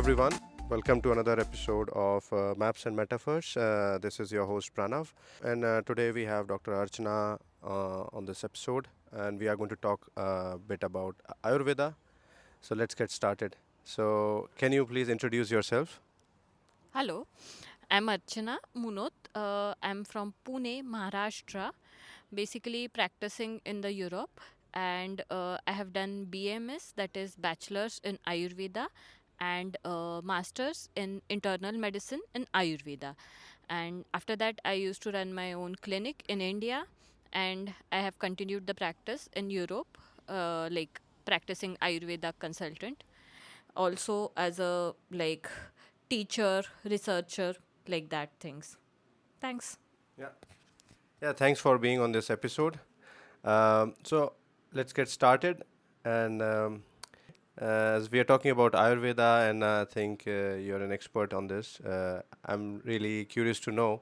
everyone. Welcome to another episode of Maps and Metaphors. This is your host Pranav, and today we have Dr. Archana on this episode, and we are going to talk a bit about Ayurveda. So let's get started. So, can you please introduce yourself? Hello, I'm Archana Munot. I'm from Pune, Maharashtra, basically practicing in the Europe, and I have done BMS, that is Bachelor's in Ayurveda, and Master's in Internal Medicine in Ayurveda. And after that, I used to run my own clinic in India, and I have continued the practice in Europe, like practicing Ayurveda consultant, also as a teacher, researcher, like that things. Thanks. Yeah. Yeah, thanks for being on this episode. So, let's get started. And as we are talking about Ayurveda, and I think you're an expert on this, I'm really curious to know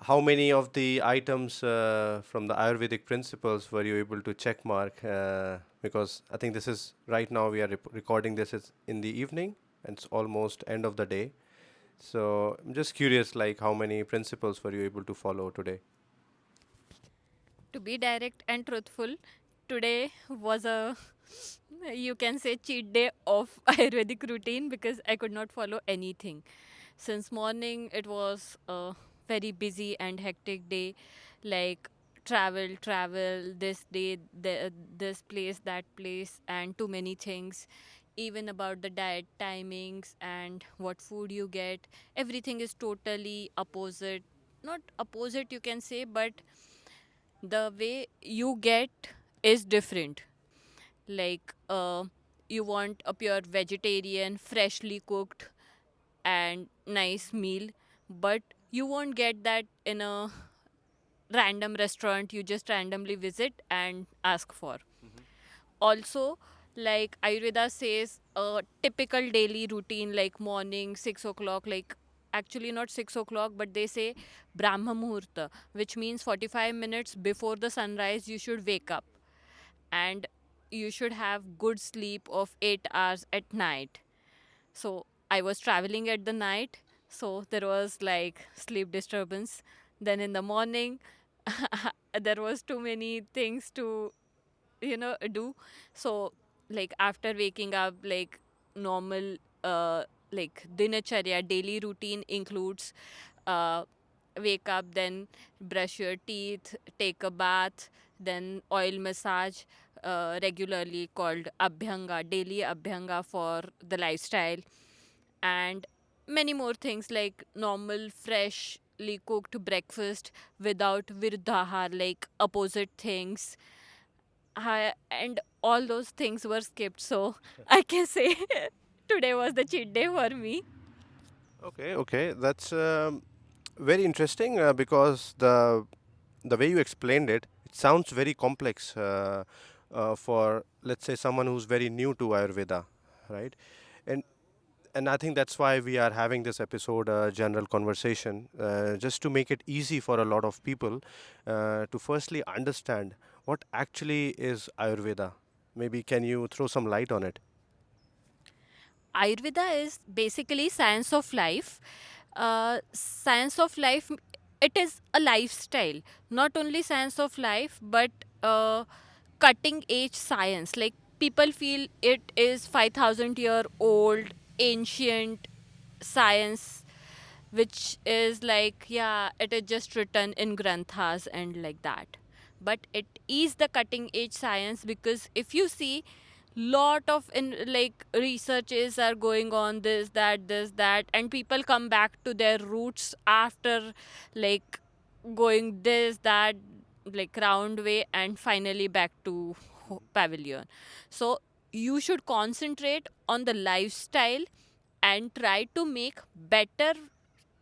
how many of the items from the Ayurvedic principles were you able to check mark? Because I think this is right now we are recording this is in the evening and it's almost end of the day. So I'm just curious, like how many principles were you able to follow today? To be direct and truthful, today was a, you can say, cheat day of Ayurvedic routine because I could not follow anything. Since morning, it was a very busy and hectic day, like travel, this day, this place, that place, and too many things. Even about the diet timings and what food you get, everything is totally opposite. Not opposite, you can say, but the way you get is different. Like, you want a pure vegetarian, freshly cooked, and nice meal, but you won't get that in a random restaurant you just randomly visit and ask for. Also, like Ayurveda says, a typical daily routine like morning 6 o'clock, like actually not 6 o'clock, but they say Brahma Muhurta, which means 45 minutes before the sunrise you should wake up, and you should have good sleep of 8 hours at night. So I was traveling at the night, so there was like sleep disturbance. Then in the morning, there was too many things to do. So like after waking up, like normal like dinacharya daily routine includes uh, wake up, then brush your teeth, take a bath, then oil massage, regularly called abhyanga, daily abhyanga for the lifestyle, and many more things like normal freshly cooked breakfast without virdhahar, like opposite things. And all those things were skipped, so I can say today was the cheat day for me. Okay, that's very interesting because the way you explained it, it sounds very complex for let's say someone who's very new to Ayurveda, right? And and I think that's why we are having this episode, general conversation, just to make it easy for a lot of people to firstly understand what actually is Ayurveda. Maybe can you throw some light on it? Ayurveda is basically science of life. Science of life, it is a lifestyle. Not only science of life, but cutting edge science. Like people feel it is 5,000 year old ancient science, which is like, yeah, it is just written in granthas and like that. But it is the cutting edge science because if you see, lot of in like researches are going on, this that, and people come back to their roots after like going this that, like round way, and finally back to pavilion. So you should concentrate on the lifestyle and try to make better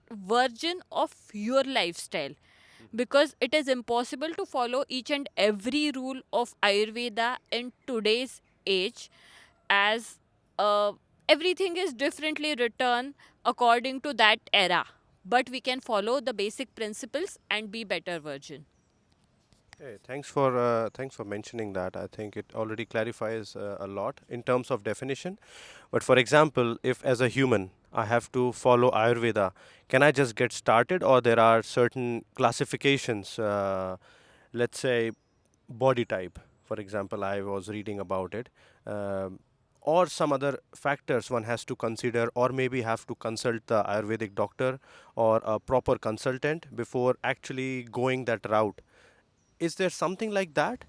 version of your lifestyle, because it is impossible to follow each and every rule of Ayurveda in today's age, as uh, everything is differently written according to that era, but we can follow the basic principles and be better version. Hey, thanks for mentioning that. I think it already clarifies a lot in terms of definition. But for example, if as a human I have to follow Ayurveda, can I just get started, or there are certain classifications? Let's say body type, for example, I was reading about it, um, or some other factors one has to consider, or maybe have to consult the Ayurvedic doctor or a proper consultant before actually going that route. Is there something like that?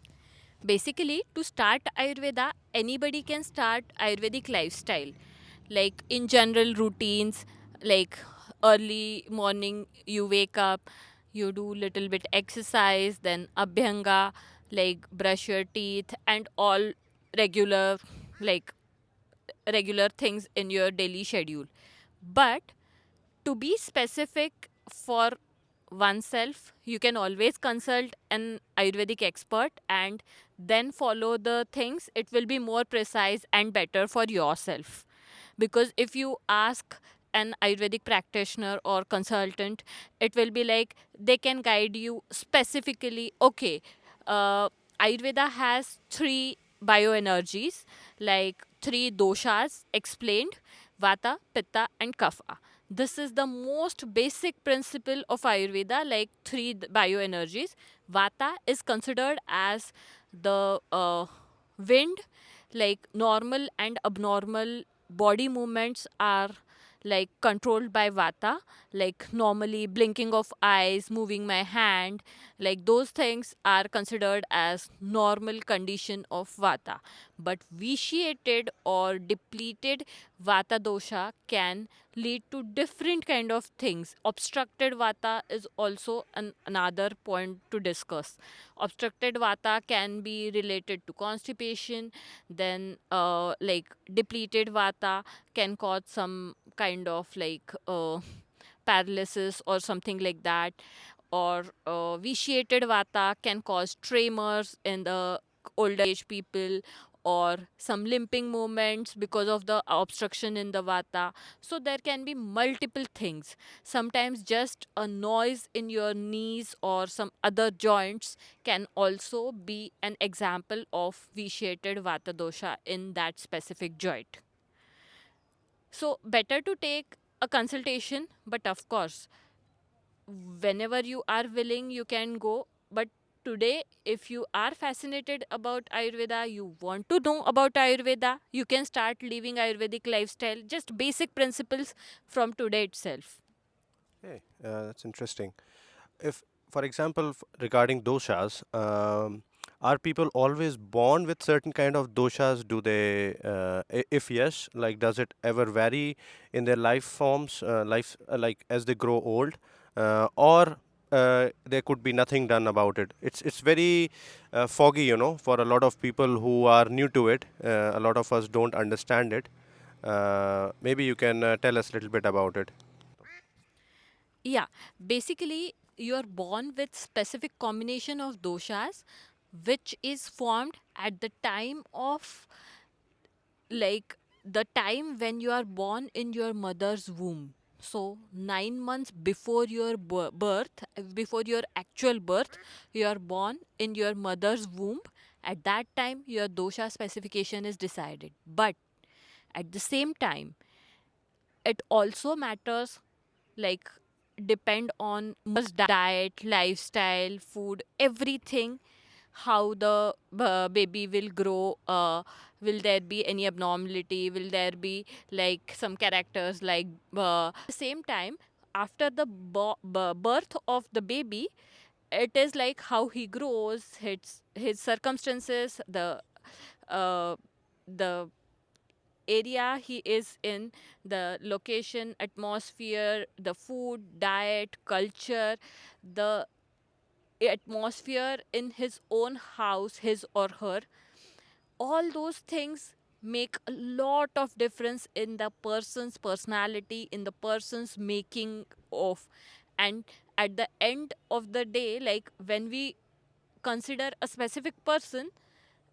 Basically, to start Ayurveda, anybody can start Ayurvedic lifestyle. Like in general routines, like early morning you wake up, you do little bit exercise, then abhyanga, like brush your teeth and all regular like regular things in your daily schedule. But to be specific for oneself, you can always consult an Ayurvedic expert and then follow the things. It will be more precise and better for yourself. Because if you ask an Ayurvedic practitioner or consultant, it will be like they can guide you specifically. Okay, uh, Ayurveda has three bioenergies, like three doshas explained: Vata, Pitta, and Kapha. This is the most basic principle of Ayurveda, like three bioenergies. Vata is considered as the wind, like normal and abnormal body movements are like controlled by vata, like normally blinking of eyes, moving my hand, like those things are considered as normal condition of vata. But vitiated or depleted vata dosha can lead to different kind of things. Obstructed vata is also another point to discuss. Obstructed vata can be related to constipation, then like depleted vata can cause some kind of like paralysis or something like that, or vitiated vata can cause tremors in the older age people, or some limping movements because of the obstruction in the vata. So there can be multiple things. Sometimes just a noise in your knees or some other joints can also be an example of vitiated vata dosha in that specific joint. So better to take a consultation, but of course whenever you are willing you can go. But today, if you are fascinated about Ayurveda, you want to know about Ayurveda, you can start living Ayurvedic lifestyle, just basic principles from today itself. Hey, that's interesting. If, for example, regarding doshas, are people always born with certain kind of doshas? Do they, if yes, like does it ever vary in their life forms, like as they grow old, or there could be nothing done about it? It's very foggy, for a lot of people who are new to it. A lot of us don't understand it. Maybe you can tell us a little bit about it. Yeah, basically you are born with specific combination of doshas which is formed at the time of, like, the time when you are born in your mother's womb. So 9 months before your birth, before your actual birth, you are born in your mother's womb. At that time your dosha specification is decided. But at the same time, it also matters, like, depend on mother's diet, lifestyle, food, everything, how the baby will grow. Will there be any abnormality, will there be like some characters like at the same time, after the birth of the baby, it is like how he grows, his circumstances, uh, the area he is in, the location, atmosphere, the food, diet, culture, the atmosphere in his own house, his or her, all those things make a lot of difference in the person's personality, in the person's making of. And at the end of the day, like when we consider a specific person,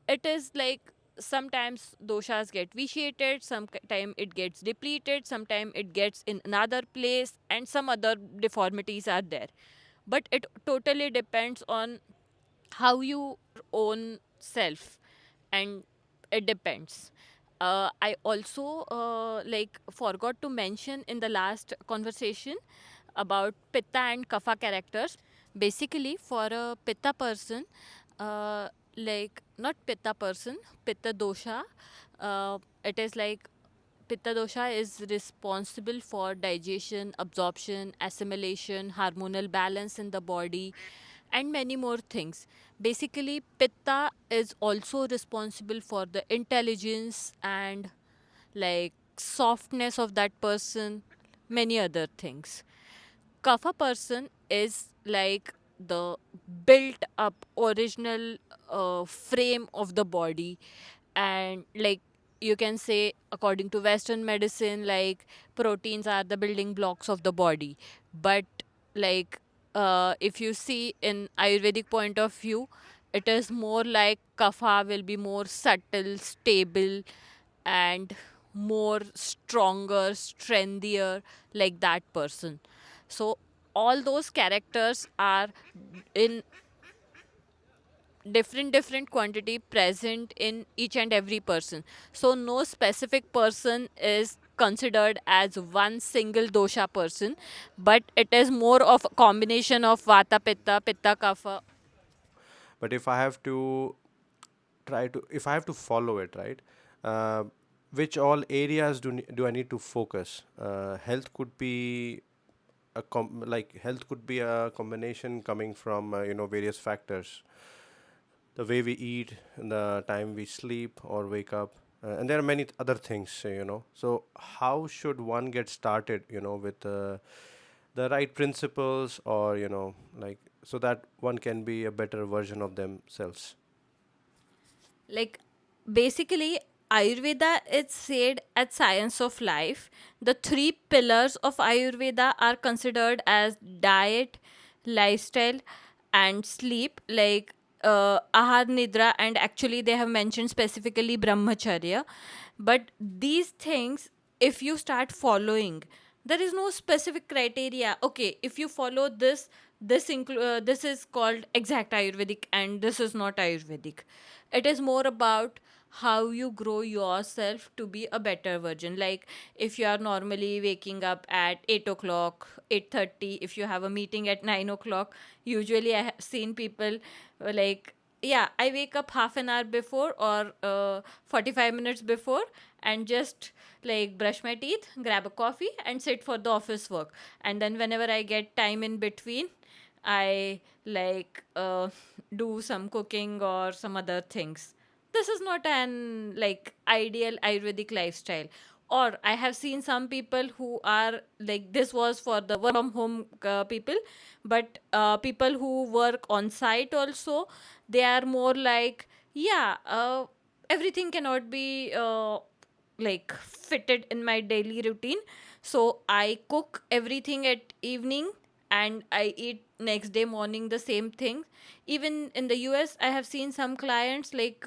it is like sometimes doshas get vitiated, sometime it gets depleted, sometime it gets in another place, and some other deformities are there. But it totally depends on how you own self, and it depends. I also like forgot to mention in the last conversation about pitta and kapha characters. Basically, for a pitta person, uh, like not pitta person, pitta dosha, it is like pitta dosha is responsible for digestion, absorption, assimilation, hormonal balance in the body, and many more things. Basically, pitta is also responsible for the intelligence and like softness of that person, many other things. Kapha person is like the built up original frame of the body, and like you can say according to western medicine, like proteins are the building blocks of the body. But like if you see in ayurvedic point of view, it is more like kapha will be more subtle, stable, and more stronger, strengthier, like that person. So all those characters are in different quantity present in each and every person. So no specific person is considered as one single dosha person, but it is more of a combination of vata, pitta, pitta, kapha. But if I have to if I have to follow it, right? Uh, which all areas do I need to focus? Health could be like health could be a combination coming from various factors, the way we eat, the time we sleep or wake up, and there are many other things, so how should one get started, with the right principles, or like, so that one can be a better version of themselves. Like basically, Ayurveda is said as science of life. The three pillars of Ayurveda are considered as diet, lifestyle, and sleep. Like ahar, nidra, and actually they have mentioned specifically brahmacharya. But these things, if you start following, there is no specific criteria. Okay, if you follow this, this is called exact ayurvedic and this is not ayurvedic. It is more about how you grow yourself to be a better version. Like if you are normally waking up at 8 o'clock, 8:30, if you have a meeting at 9 o'clock, usually I have seen people like, yeah, I wake up half an hour before or 45 minutes before, and just like brush my teeth, grab a coffee, and sit for the office work. And then whenever I get time in between, I like do some cooking or some other things. This is not an like ideal Ayurvedic lifestyle. Or I have seen some people who are like, this was for the work from home people, but people who work on site also, they are more like, yeah, everything cannot be like fitted in my daily routine. So I cook everything at evening and I eat next day morning the same thing. Even in the US, I have seen some clients like,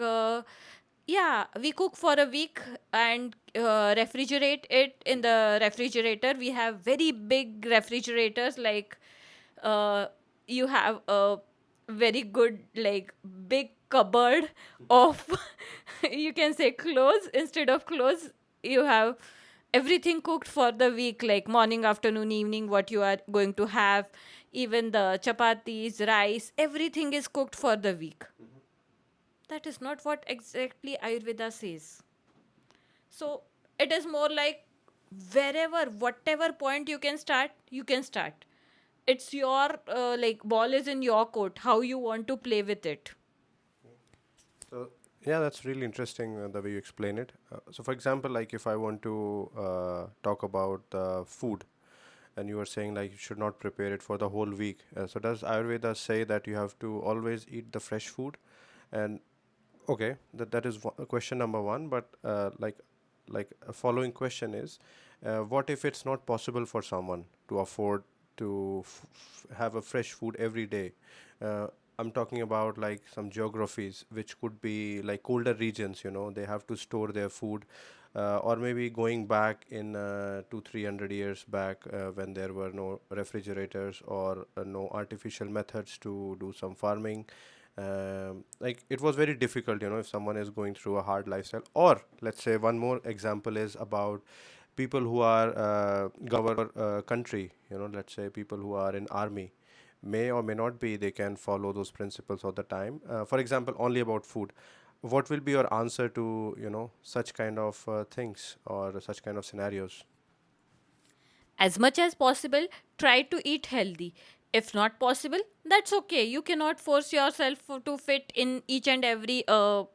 yeah, we cook for a week and refrigerate it in the refrigerator. We have very big refrigerators, like uh, you have a very good like big cupboard of you can say clothes. Instead of clothes, you have everything cooked for the week, like morning, afternoon, evening, what you are going to have. Even the chapatis, rice, everything is cooked for the week. That is not what exactly Ayurveda says. So it is more like wherever, whatever point you can start, you can start. It's your like ball is in your court. How you want to play with it. So yeah, that's really interesting, the way you explain it. So for example, like if I want to talk about food, and you were saying like you should not prepare it for the whole week. So does Ayurveda say that you have to always eat the fresh food? And okay, that is question number one. But like a following question is, what if it's not possible for someone to afford to have a fresh food every day? Uh, I'm talking about like some geographies which could be like colder regions. They have to store their food, or maybe going back in 200-300 years back, when there were no refrigerators or no artificial methods to do some farming, Like it was very difficult, if someone is going through a hard lifestyle. Or let's say one more example is about people who are governing our country. Let's say people who are in army may or may not be, they can follow those principles all the time. For example, only about food. What will be your answer to such kind of things or such kind of scenarios? As much as possible, try to eat healthy. If not possible, that's okay. You cannot force yourself to fit in each and every a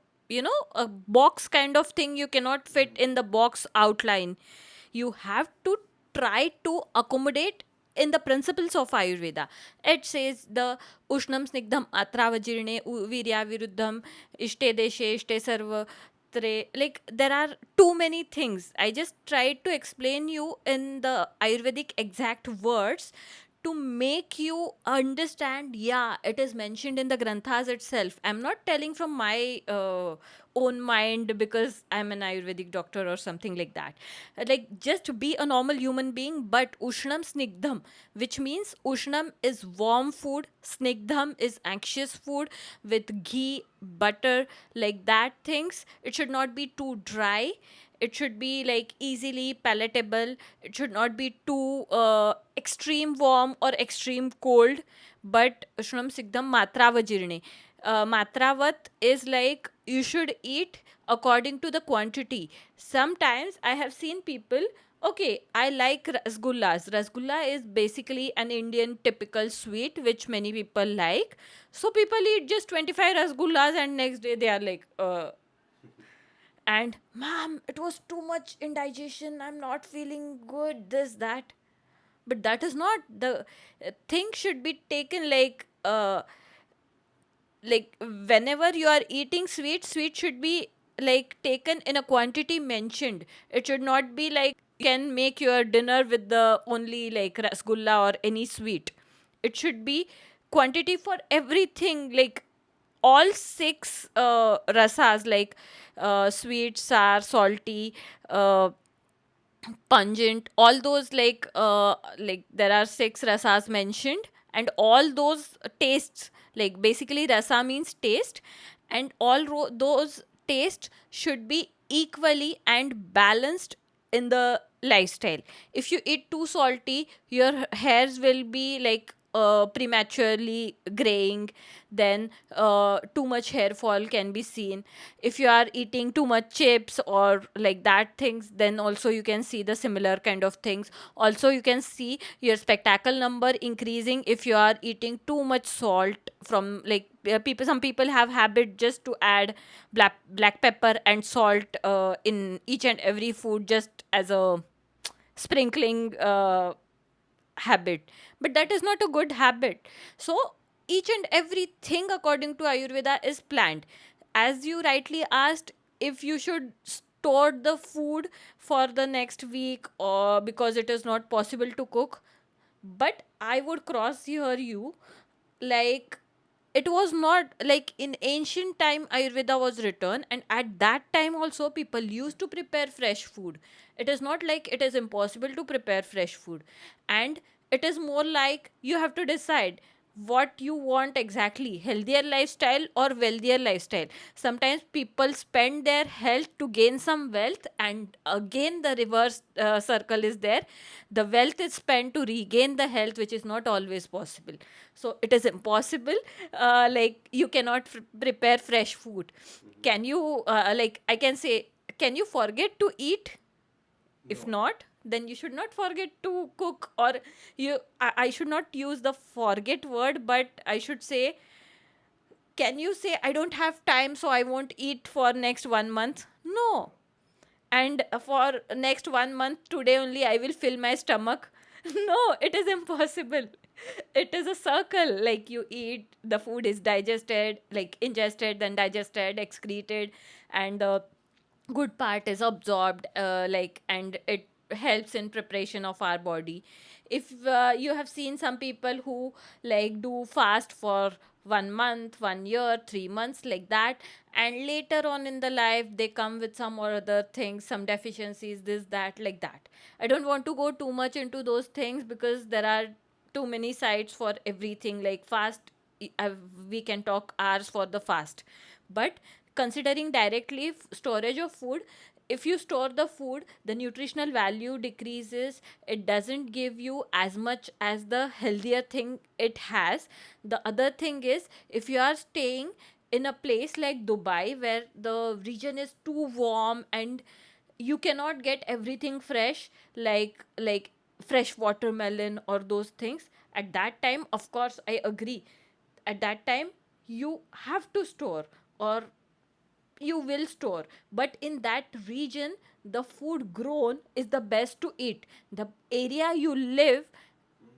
box kind of thing. You cannot fit in the box outline. You have to try to accommodate in the principles of Ayurveda. It says the Ushnam Snigdham Atravajirne Virya Viruddham Ishte Deshe Ishte Sarva. Like there are too many things. I just tried to explain you in the Ayurvedic exact words to make you understand. Yeah, it is mentioned in the granthas itself. I'm not telling from my own mind because I'm an Ayurvedic doctor or something like that. Like just be a normal human being. But Ushnam Snigdham, which means Ushnam is warm food, Snigdham is anxious food with ghee, butter, like that things. It should not be too dry. It should be like easily palatable. It should not be too extreme warm or extreme cold. But Shunam Sikdam Matravajirne. Matravat is like you should eat according to the quantity. Sometimes I have seen people, okay, I like rasgullas. Rasgulla is basically an Indian typical sweet which many people like. So people eat just 25 rasgullas and next day they are like, and ma'am, it was too much indigestion. I'm not feeling good. This, that. But that is not the thing, should be taken like whenever you are eating sweet should be like taken in a quantity mentioned. It should not be like you can make your dinner with the only like rasgulla or any sweet. It should be quantity for everything, like all six rasas, like sweet, sour, salty, pungent, all those, like there are six rasas mentioned, and all those tastes, like basically rasa means taste, and all those tastes should be equally and balanced in the lifestyle. If you eat too salty, your hairs will be like prematurely graying. Then too much hair fall can be seen. If you are eating too much chips or like that things, then also you can see the similar kind of things. Also you can see your spectacle number increasing if you are eating too much salt. From like people, some people have habit just to add black pepper and salt in each and every food, just as a sprinkling habit. But that is not a good habit. So each and everything according to Ayurveda is planned. As you rightly asked, if you should store the food for the next week or because it is not possible to cook, but I would cross here you, like it was not like in ancient time Ayurveda was written, and at that time also people used to prepare fresh food. It is not like it is impossible to prepare fresh food. And it is more like you have to decide what you want exactly, healthier lifestyle or wealthier lifestyle. Sometimes people spend their health to gain some wealth, and again the reverse circle is there. The wealth is spent to regain the health, which is not always possible. So it is impossible. Like you cannot prepare fresh food. Can you like I can say, can you forget to eat? If not, then you should not forget to cook. Or I should not use the forget word, but I should say, can you say I don't have time so I won't eat for next 1 month? No. And for next 1 month, today only I will fill my stomach. No, it is impossible. It is a circle. Like you eat, the food is digested, like ingested, then digested, excreted, and the good part is absorbed, like, and it helps in preparation of our body. If you have seen some people who like do fast for 1 month, 1 year, 3 months, like that, and later on in the life they come with some or other things, some deficiencies, this, that, like that. I don't want to go too much into those things because there are too many sites for everything. Like fast we can talk hours for the fast. But considering directly storage of food, if you store the food, the nutritional value decreases. It doesn't give you as much as the healthier thing it has. The other thing is, if you are staying in a place like Dubai where the region is too warm and you cannot get everything fresh, like fresh watermelon or those things, at that time, of course, I agree, at that time you have to store, or you will store. But in that region, the food grown is the best to eat. The area you live,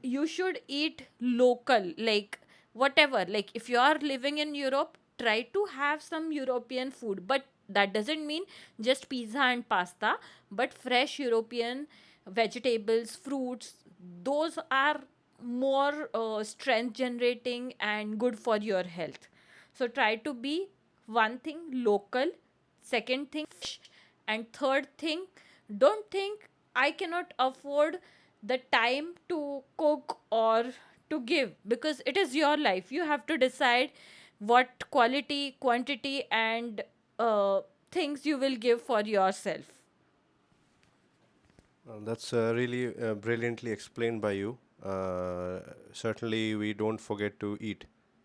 you should eat local, like whatever. Like if you are living in Europe, try to have some European food, but that doesn't mean just pizza and pasta, but fresh European vegetables, fruits, those are more strength generating and good for your health. So try to be, one thing, local, second thing, fresh, and third thing, don't think I cannot afford the time to cook or to give, because it is your life. You have to decide what quality, quantity, and things you will give for yourself. That's really brilliantly explained by you. Certainly, we don't forget to eat.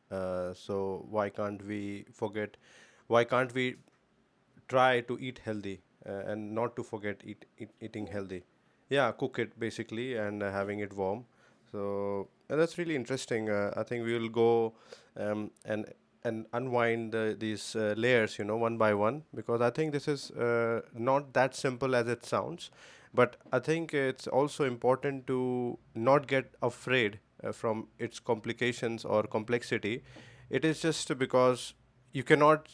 So why can't we forget? Why can't we try to eat healthy and not to forget eating healthy? Yeah, cook it basically and having it warm. So that's really interesting. I think we will go and unwind these layers, one by one, because I think this is not that simple as it sounds. But I think it's also important to not get afraid from its complications or complexity. It is just because you cannot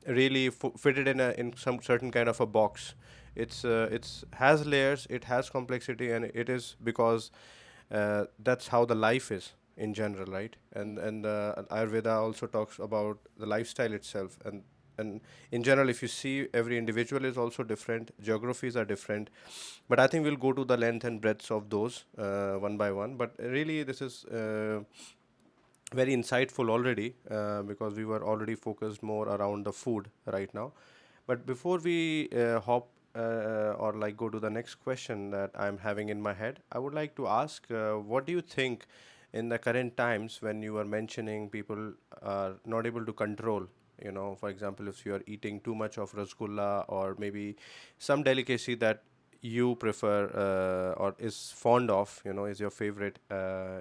really fit it in some certain kind of a box. It's has layers, it has complexity, and it is because that's how the life is in general, right? And Ayurveda also talks about the lifestyle itself, and in general, if you see, every individual is also different, geographies are different, but I think we'll go to the length and breadth of those one by one. But really, this is very insightful already, because we were already focused more around the food right now. But before we hop or like go to the next question that I'm having in my head, I would like to ask, what do you think in the current times when you were mentioning people are not able to control? For example, if you are eating too much of rasgulla or maybe some delicacy that you prefer or is fond of, is your favorite,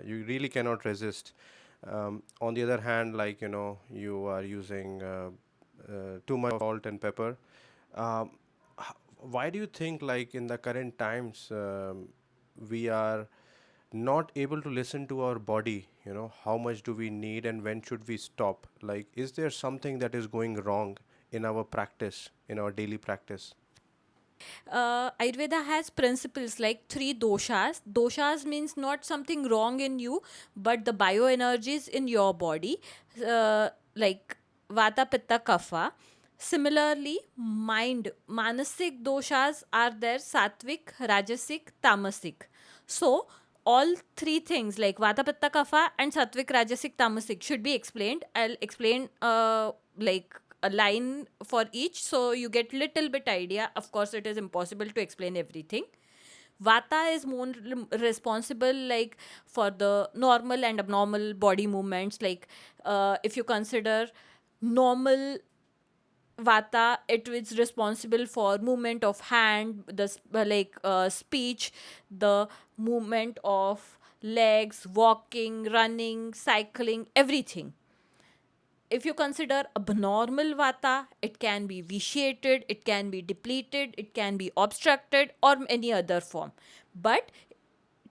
you really cannot resist. On the other hand, like, you are using too much salt and pepper. Um, why do you think, like, in the current times, we are not able to listen to our body? How much do we need and when should we stop? Like, is there something that is going wrong in our practice, in our daily practice? Ayurveda has principles like three doshas. Doshas means not something wrong in you, but the bioenergies in your body, like vata, pitta, kapha. Similarly, mind, manasic doshas are there: sattvic, rajasic, tamasic. So, all three things like vata, pitta, kapha, and sattvic, rajasic, tamasic should be explained. I'll explain like a line for each, so you get little bit idea. Of course, it is impossible to explain everything. Vata is more responsible like for the normal and abnormal body movements. Like if you consider normal vata, it is responsible for movement of hand, the speech, the movement of legs, walking, running, cycling, everything. If you consider abnormal vata, it can be vitiated, it can be depleted, it can be obstructed, or any other form. But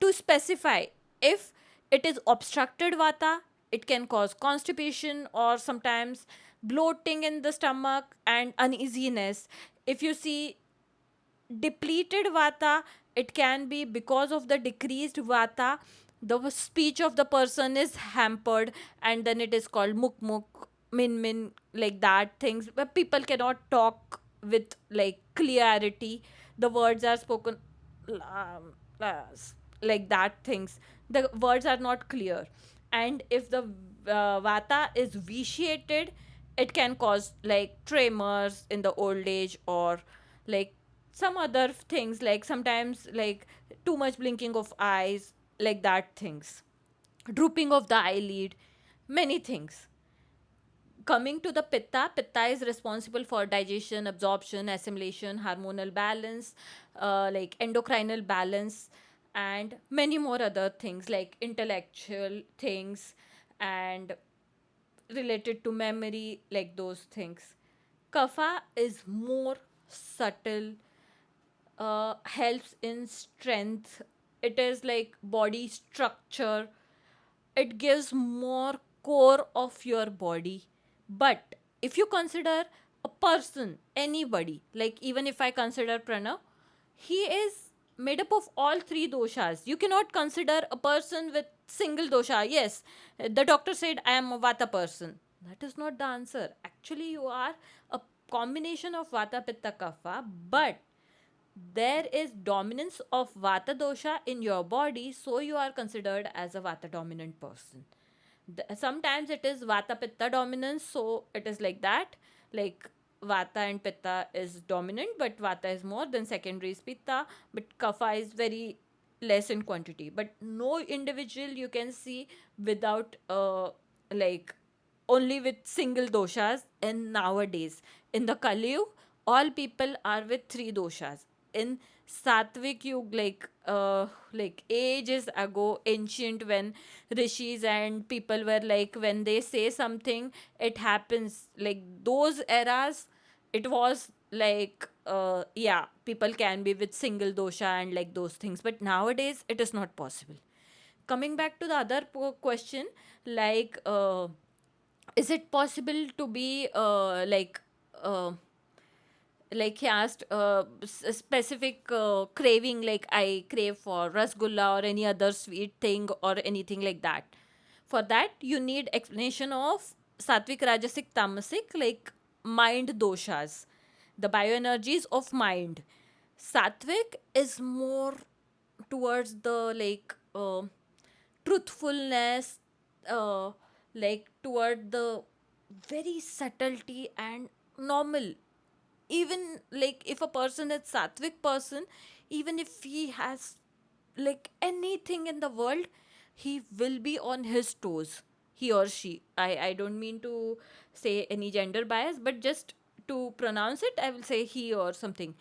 to specify, if it is obstructed vata, it can cause constipation or sometimes bloating in the stomach and uneasiness. If you see depleted vata, it can be because of the decreased vata, the speech of the person is hampered, and then it is called muk muk, min min, like that things where people cannot talk with like clarity. The words are spoken um, like that things. The words are not clear. And if the vata is vitiated, it can cause like tremors in the old age, or like some other things, like sometimes like too much blinking of eyes, like that things, drooping of the eyelid, many things. Coming to the pitta, pitta is responsible for digestion, absorption, assimilation, hormonal balance, like endocrinal balance, and many more other things like intellectual things and related to memory, like those things. Kapha is more subtle, helps in strength. It is like body structure. It gives more core of your body. But if you consider a person, anybody, like even if I consider Pranav, he is made up of all three doshas. You cannot consider a person with single dosha. Yes, the doctor said I am a vata person. That is not the answer. Actually, you are a combination of vata, pitta, kapha, but there is dominance of vata dosha in your body, so you are considered as a vata dominant person. Sometimes it is vata pitta dominance, so it is like that, like vata and pitta is dominant, but vata is more, then secondary is pitta, but kapha is very less in quantity. But no individual you can see without like only with single doshas. And nowadays in the Kali Yuga, all people are with three doshas. In Sattvic Yuga, like ages ago, ancient, when rishis and people were like, when they say something, it happens. Like those eras, it was like yeah, people can be with single dosha and like those things. But nowadays, it is not possible. Coming back to the other question, like is it possible to be like he asked a specific craving, like I crave for rasgulla or any other sweet thing or anything like that. For that you need explanation of sattvic, rajasic, tamasic, like mind doshas, the bioenergies of mind. Sattvic is more towards the like truthfulness, uh, like toward the very subtlety and normal. Even like if a person is sattvic person, even if he has like anything in the world, he will be on his toes, he or she. I don't mean to say any gender bias, but just to pronounce it, I will say he or something.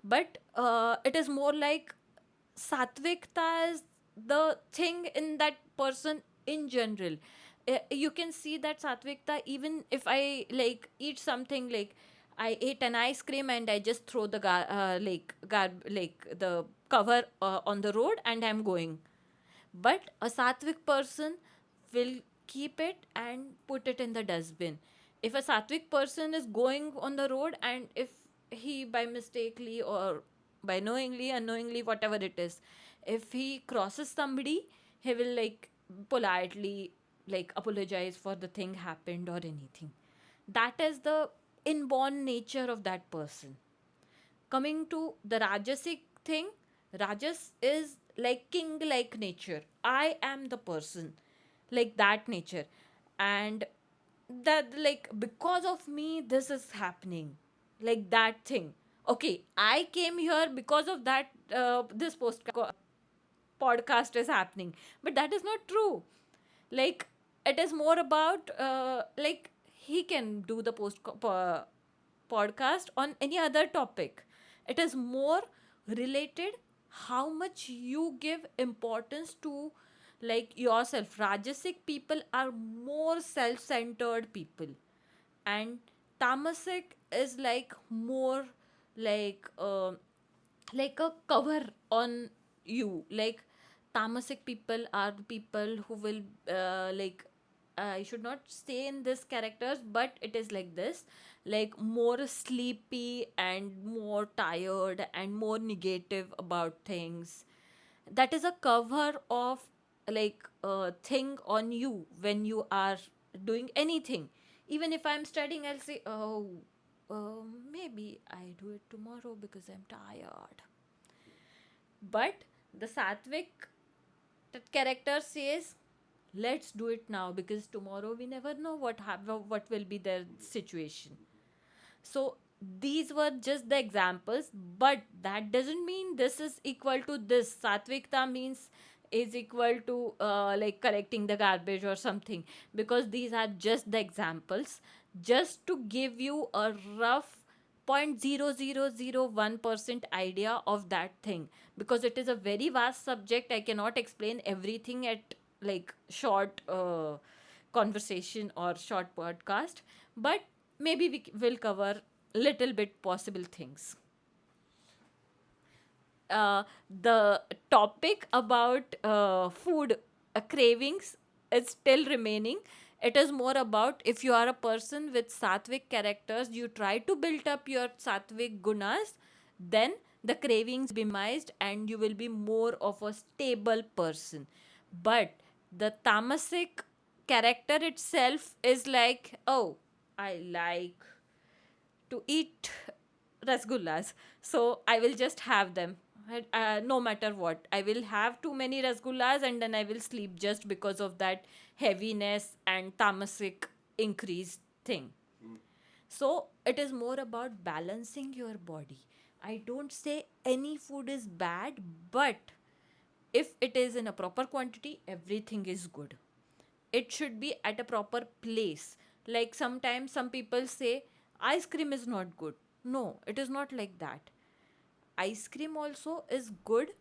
But it is more like sattvikta is the thing in that person in general. You can see that sattvikta even if I like eat something, like I ate an ice cream and I just throw the like the cover on the road and I'm going. But a sattvic person will keep it and put it in the dustbin. If a sattvic person is going on the road, and if he by mistakenly or by knowingly, unknowingly, whatever it is, if he crosses somebody, he will like politely like apologize for the thing happened or anything. That is the inborn nature of that person. Coming to the rajasic thing, rajas is like king like nature. I am the person, like that nature. And that like because of me this is happening, like that thing. Okay, I came here because of that, this podcast is happening, but that is not true. Like it is more about like he can do the podcast on any other topic. It is more related how much you give importance to like yourself. Rajasic people are more self-centered people, and tamasic is like more like like a cover on you. Like tamasic people are the people who will like I should not stay in this characters, but it is like this, like more sleepy and more tired and more negative about things. That is a cover of like a thing on you when you are doing anything. Even if I'm studying, I'll say, oh, maybe I do it tomorrow because I'm tired. But the sattvic character says, Let's do it now, because tomorrow we never know what will be their situation. So these were just the examples, but that doesn't mean this is equal to this. Satvikta means is equal to like collecting the garbage or something, because these are just the examples, just to give you a rough 0.0001% idea of that thing, because it is a very vast subject. I cannot explain everything at like short conversation or short podcast, but maybe we will cover little bit possible things. The topic about food cravings is still remaining. It is more about, if you are a person with sattvic characters, you try to build up your sattvic gunas, then the cravings be minimized and you will be more of a stable person. But the tamasic character itself is like, oh, I like to eat rasgullas, so I will just have them. No matter what, I will have too many rasgullas and then I will sleep, just because of that heaviness and tamasic increased thing. So it is more about balancing your body. I don't say any food is bad, but if it is in a proper quantity, everything is good. It should be at a proper place. Like sometimes some people say ice cream is not good. No, it is not like that. Ice cream also is good,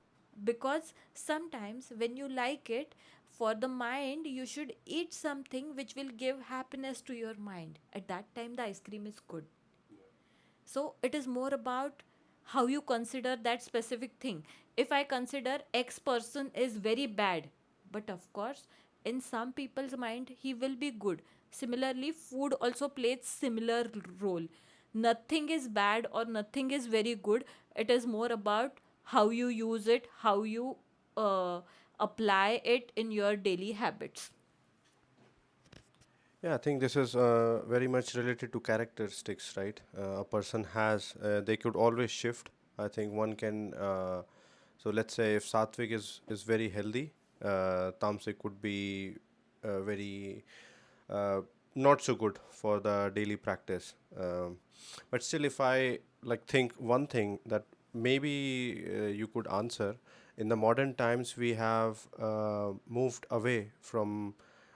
because sometimes when you like it, for the mind, you should eat something which will give happiness to your mind. At that time, the ice cream is good. So it is more about how you consider that specific thing. If I consider X person is very bad, but of course, in some people's mind, he will be good. Similarly, food also plays similar role. Nothing is bad or nothing is very good. It is more about how you use it, how you apply it in your daily habits. Yeah, I think this is very much related to characteristics, right? A person has, they could always shift. I think one can, so let's say if Sattvic is very healthy, Tamasic could be very not so good for the daily practice. But still, if I like think one thing that maybe you could answer, in the modern times we have moved away from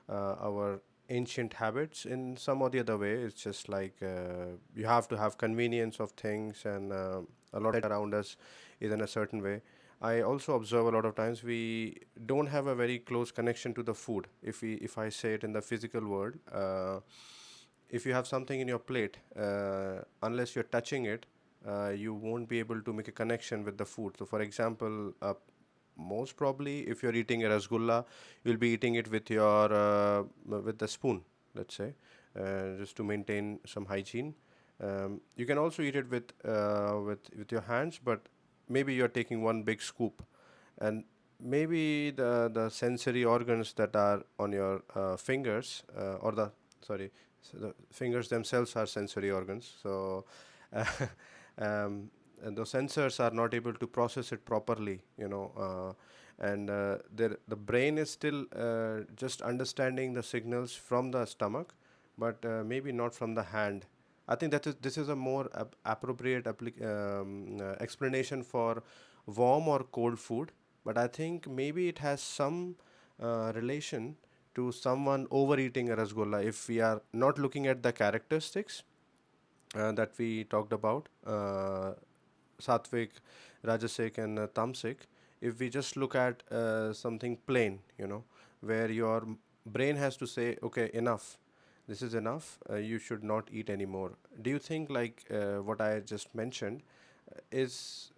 our ancient habits in some or the other way. It's just like you have to have convenience of things, and a lot around us is in a certain way. I also observe a lot of times we don't have a very close connection to the food. If I say it in the physical world, if you have something in your plate, unless you're touching it, you won't be able to make a connection with the food. So, for example, most probably, if you're eating a rasgulla, you'll be eating it with the spoon, let's say, just to maintain some hygiene. You can also eat it with your hands, but maybe you're taking one big scoop, and maybe the sensory organs that are on your fingers, or the sorry, so the fingers themselves are sensory organs. So, uh, and those sensors are not able to process it properly, and the brain is still just understanding the signals from the stomach, but maybe not from the hand. I think that is this is a more appropriate explanation for warm or cold food, but I think maybe it has some relation to someone overeating a rasgulla. If we are not looking at the characteristics that we talked about, sattvic, rajasic, and tamasic, if we just look at something plain, where your brain has to say, okay, enough, this is enough, you should not eat anymore. Do you think like what I just mentioned is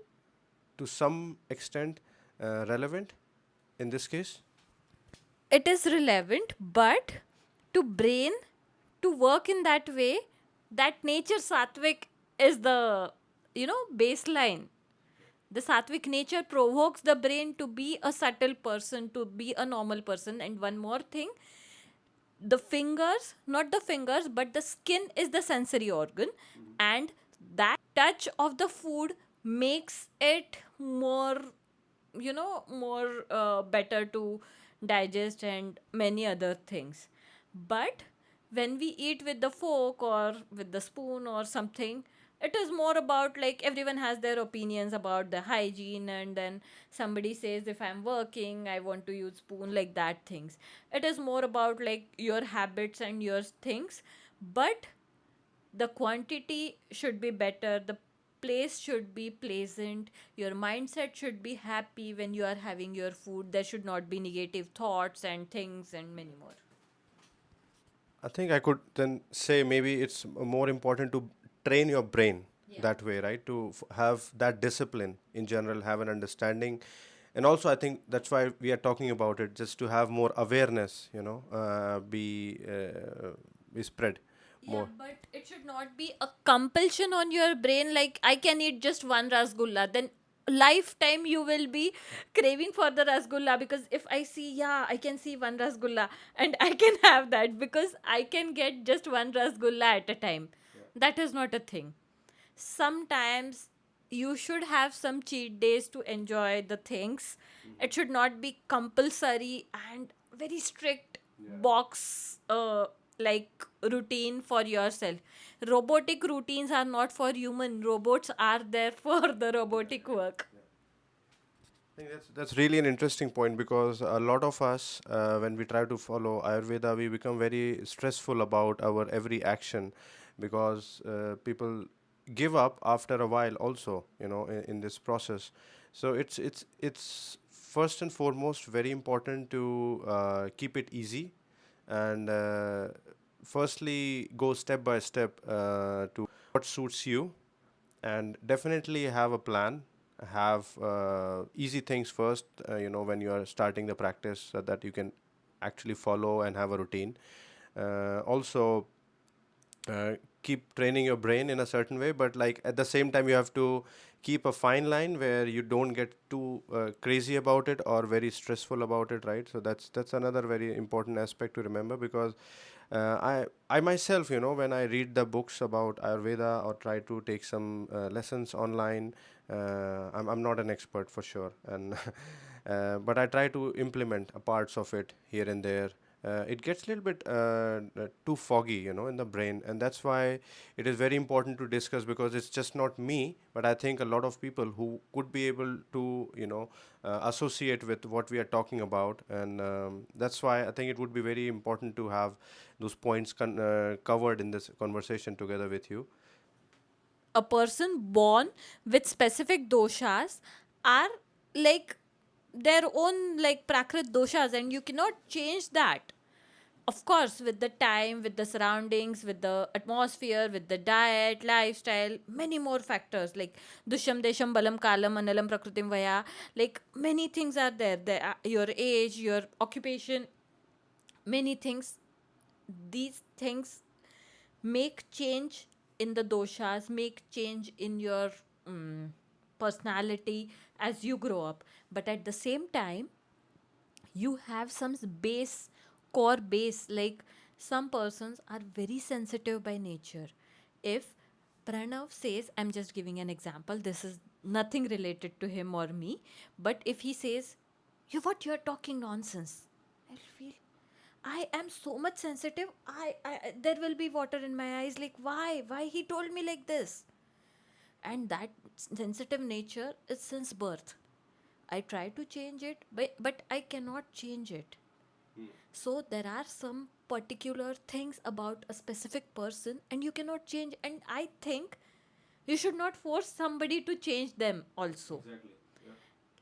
to some extent relevant in this case? It is relevant, but to brain to work in that way, that nature sattvic is the baseline. The sattvic nature provokes the brain to be a subtle person, to be a normal person. And one more thing, the fingers, not the fingers, but the skin is the sensory organ, and that touch of the food makes it more, more better to digest, and many other things. But when we eat with the fork or with the spoon or something, it is more about like everyone has their opinions about the hygiene, and then somebody says if I'm working I want to use spoon, like that things. It is more about like your habits and your things. But the quantity should be better, the place should be pleasant, your mindset should be happy when you are having your food. There should not be negative thoughts and things and many more. I think I could then say maybe it's more important to train your brain Yeah. that way, right? To have that discipline in general, have an understanding. And also, I think that's why we are talking about it, just to have more awareness, be spread Yeah, more. but it should not be a compulsion on your brain. Like, I can eat just one rasgulla, then lifetime you will be craving for the rasgulla, because if I see, yeah, I can see one rasgulla and I can have that because I can get just one rasgulla at a time. That is not a thing. Sometimes you should have some cheat days to enjoy the things. It should not be compulsory and very strict box like routine for yourself. Robotic routines are not for human. Robots are there for the robotic work. I think that's really an interesting point because a lot of us, when we try to follow Ayurveda, we become very stressful about our every action because people give up after a while. Also, in this process, so it's first and foremost very important to keep it easy and firstly go step by step to what suits you and definitely have a plan, have easy things first, when you are starting the practice so that you can actually follow and have a routine. Also keep training your brain in a certain way, but like at the same time you have to keep a fine line where you don't get too crazy about it or very stressful about it, right? So that's another very important aspect to remember because I myself, when I read the books about Ayurveda or try to take some lessons online, I'm not an expert for sure, and but I try to implement parts of it here and there. It gets a little bit too foggy, in the brain, and that's why it is very important to discuss because it's just not me, but I think a lot of people who could be able to, associate with what we are talking about, and that's why I think it would be very important to have those points covered in this conversation together with you. A person born with specific doshas are like their own like prakrit doshas, and you cannot change that. Of course, with the time, with the surroundings, with the atmosphere, with the diet, lifestyle, many more factors like dusham desham balam kalam analam prakritim vaya, like many things are there. Your age, your occupation, many things. These things make change in the doshas, make change in your personality as you grow up. But at the same time, you have some base, core base. Like, some persons are very sensitive by nature. If Pranav says, I'm just giving an example, this is nothing related to him or me, but if he says, you what, you're talking nonsense, I'll feel, I am so much sensitive. There will be water in my eyes. Like, why he told me like this? And that sensitive nature is since birth. I try to change it, but I cannot change it. So there are some particular things about a specific person, and you cannot change. And I think you should not force somebody to change them also.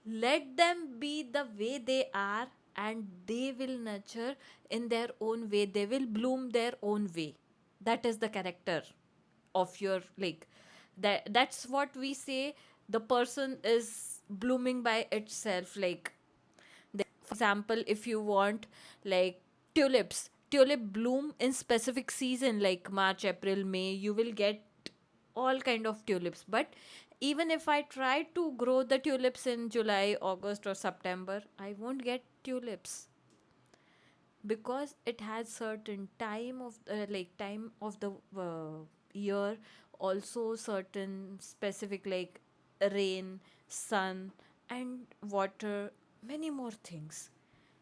Let them be the way they are, and they will nurture in their own way. They will bloom their own way. That is the character of your, like, that's what we say. The person is blooming by itself. Like, for example, if you want, like, tulip bloom in specific season like March, April, May. You will get all kind of tulips. But even if I try to grow the tulips in July, August or September, I won't get tulips, because it has certain time of time of the year, also certain specific, like rain, sun, and water, many more things.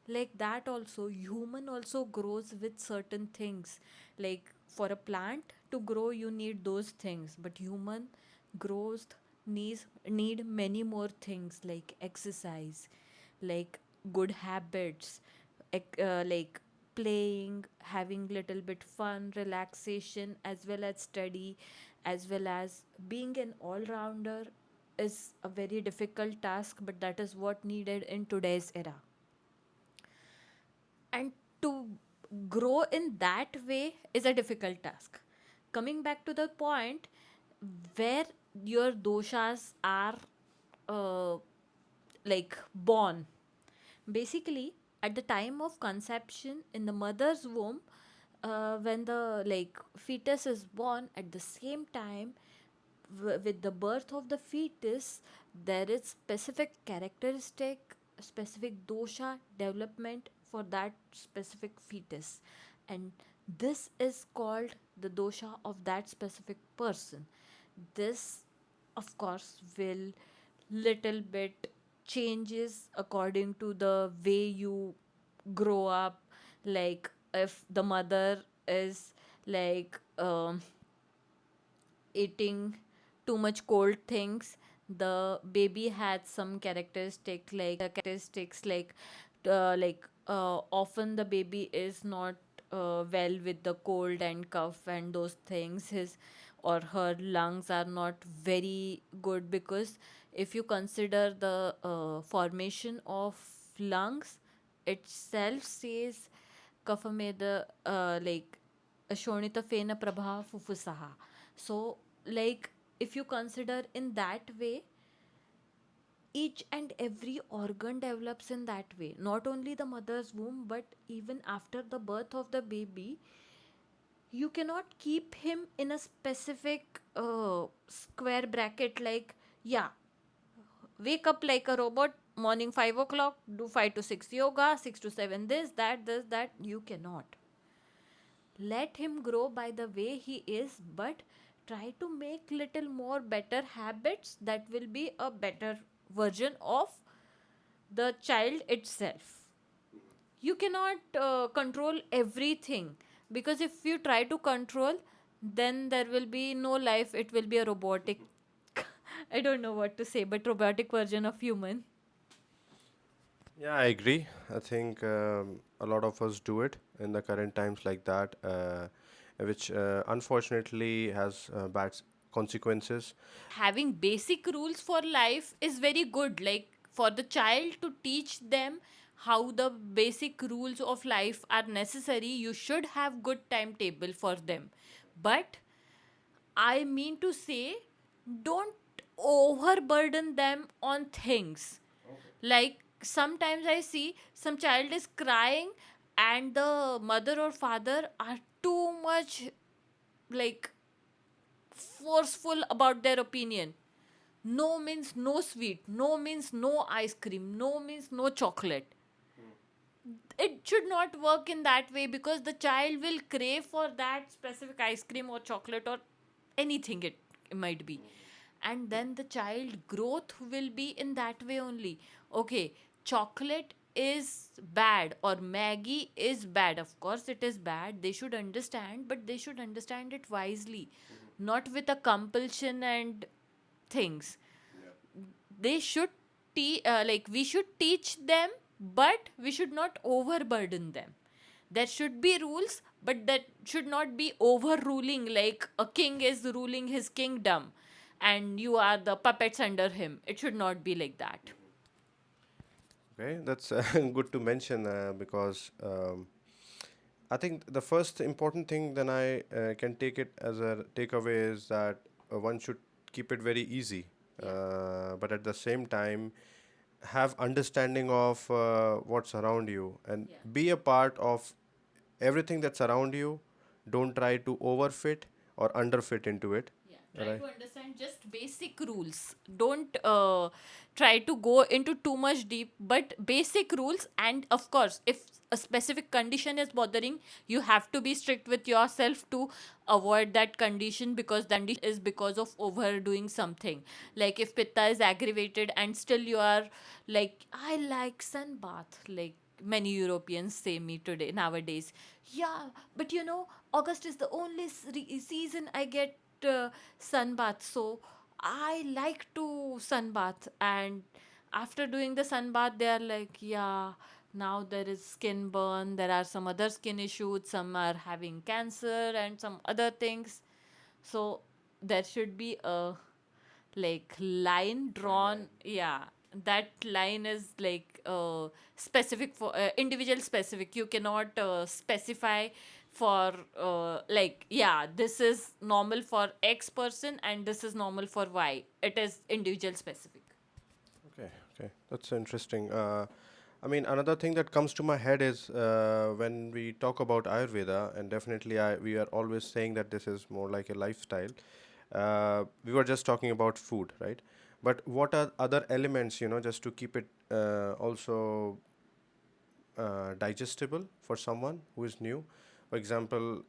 Like that also, human also grows with certain things. Like for a plant to grow, you need those things, but human grows needs need many more things like exercise, like good habits, like playing, having little bit fun, relaxation, as well as study, as well as being an all-rounder is a very difficult task, but that is what needed in today's era. And to grow in that way is a difficult task. Coming back to the point where your doshas are uh, like born, basically at the time of conception in the mother's womb, when the like fetus is born, at the same time with the birth of the fetus, there is specific characteristic, specific dosha development for that specific fetus, and this is called the dosha of that specific person. This of course will little bit changes according to the way you grow up. Like if the mother is like eating too much cold things, the baby had some characteristics like often the baby is not well with the cold and cough and those things. His or her lungs are not very good, because if you consider the formation of lungs itself says Kafameda, like Shonitafena Prabha Fufusaha. So, like, if you consider in that way, each and every organ develops in that way. Not only the mother's womb, but even after the birth of the baby, you cannot keep him in a specific square bracket like, yeah, wake up like a robot, morning 5 o'clock, do 5 to 6 yoga, 6 to 7 this, that. You cannot. Let him grow by the way he is, but try to make little more better habits that will be a better version of the child itself. You cannot control everything, because if you try to control, then there will be no life, it will be a robotic I don't know what to say, but robotic version of human. Yeah, I agree. I think a lot of us do it in the current times like that, which unfortunately has consequences. Having basic rules for life is very good, like for the child to teach them how the basic rules of life are necessary. You should have good timetable for them, but I mean to say, don't overburden them on things. Like sometimes I see some child is crying, and the mother or father are too much like forceful about their opinion. No means no sweet, no means no ice cream, no means no chocolate. It should not work in that way, because the child will crave for that specific ice cream or chocolate or anything it might be. And then the child growth will be in that way only. Okay, chocolate is bad or Maggie is bad. Of course, it is bad. They should understand, but they should understand it wisely, not with a compulsion and things. They should like we should teach them, but we should not overburden them. There should be rules, but that should not be overruling, like a king is ruling his kingdom and you are the puppets under him. It should not be like that. Okay, that's good to mention because I think the first important thing then I can take it as a takeaway is that one should keep it very easy, Yeah. but at the same time have understanding of what's around you and Yeah. be a part of everything that's around you. Don't try to overfit or underfit into it. Yeah, try Right. to understand just basic rules. Don't try to go into too much deep, but basic rules. And of course, if a specific condition is bothering, you have to be strict with yourself to avoid that condition, because that condition is because of overdoing something. Like if pitta is aggravated and still you are like, I like sun bath, like many Europeans say me today nowadays. Yeah, but August is the only season I get sunbath. So I like to sunbath, and after doing the sunbath, they are like, yeah, now there is skin burn. There are some other skin issues. Some are having cancer and some other things. So there should be a like line drawn. Yeah, that line is like specific for individual specific. You cannot specify for like, yeah, this is normal for X person and this is normal for Y. It is individual specific. Okay, okay, that's interesting. I mean, another thing that comes to my head is when we talk about Ayurveda, and definitely we are always saying that this is more like a lifestyle. We were just talking about food, right? But what are other elements, just to keep it also digestible for someone who is new? For example,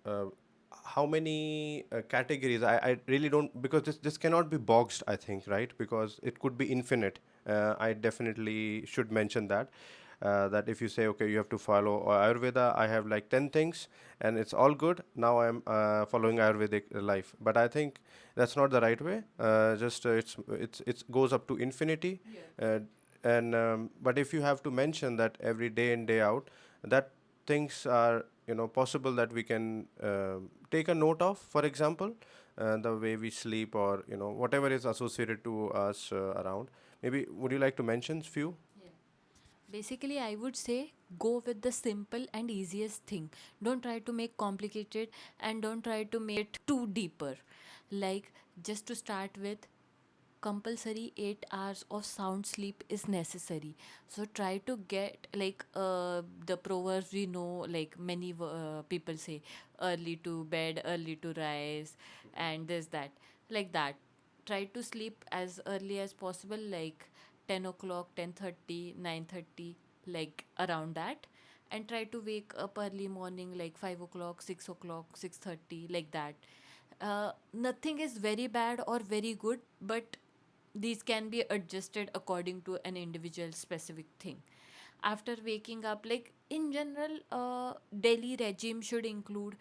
how many categories? I really don't, because this cannot be boxed, I think, right? Because it could be infinite. I definitely should mention that. That if you say, okay, you have to follow Ayurveda, I have like 10 things and it's all good. Now I'm following Ayurvedic life. But I think that's not the right way. Just it's goes up to infinity. Uh, and but if you have to mention that every day in day out, that things are possible that we can take a note of. For example, the way we sleep, or whatever is associated to us around. Maybe would you like to mention few? Basically, I would say go with the simple and easiest thing. Don't try to make complicated and don't try to make it too deeper. Like, just to start with, compulsory 8 hours of sound sleep is necessary. So try to get like the proverbs we know, like many people say, early to bed, early to rise, and this that, like that. Try to sleep as early as possible, like 10 o'clock, 10:30, 9:30, like around that. And try to wake up early morning, like 5 o'clock, 6 o'clock, 6:30, like that. Nothing is very bad or very good, but these can be adjusted according to an individual specific thing. After waking up, like in general, daily regime should include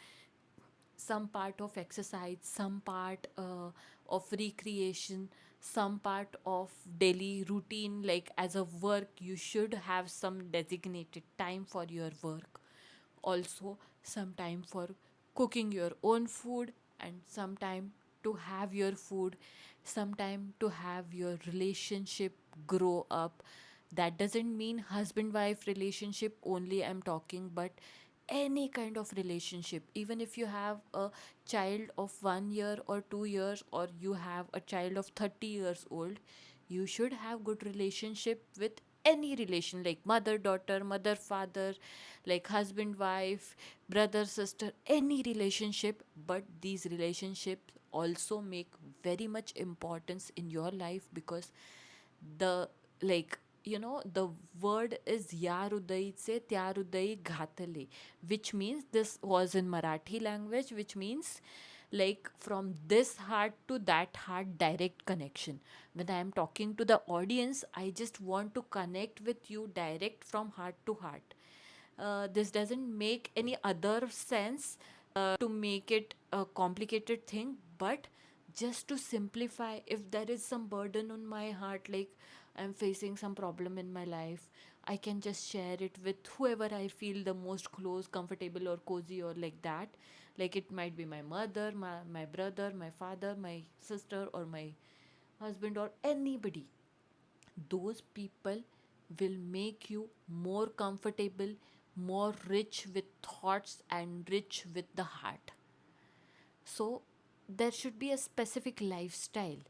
some part of exercise, some part of recreation, some part of daily routine. Like as a work, you should have some designated time for your work. Also, some time for cooking your own food, and some time to have your food, some time to have your relationship grow up. That doesn't mean husband wife relationship only I'm talking, but any kind of relationship. Even if you have a child of 1 year or 2 years, or you have a child of 30 years old, you should have good relationship with any relation, like mother daughter, mother father, like husband wife, brother sister, any relationship. But these relationships also make very much importance in your life, because the like the word is ya hृदय से त्या हृदय घातले, which means, this was in Marathi language, which means like from this heart to that heart, direct connection. When I am talking to the audience, I just want to connect with you direct from heart to heart. This doesn't make any other sense to make it a complicated thing, but just to simplify, if there is some burden on my heart, like I'm facing some problem in my life, I can just share it with whoever I feel the most close, comfortable, or cozy, or like that. Like it might be my mother, my brother, my father, my sister, or my husband, or anybody. Those people will make you more comfortable, more rich with thoughts, and rich with the heart. So there should be a specific lifestyle.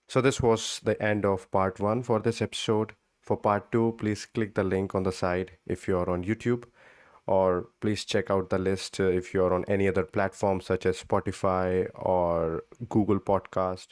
So this was the end of part one for this episode. For part two, please click the link on the side if you're on YouTube, or please check out the list if you're on any other platform such as Spotify or Google Podcast.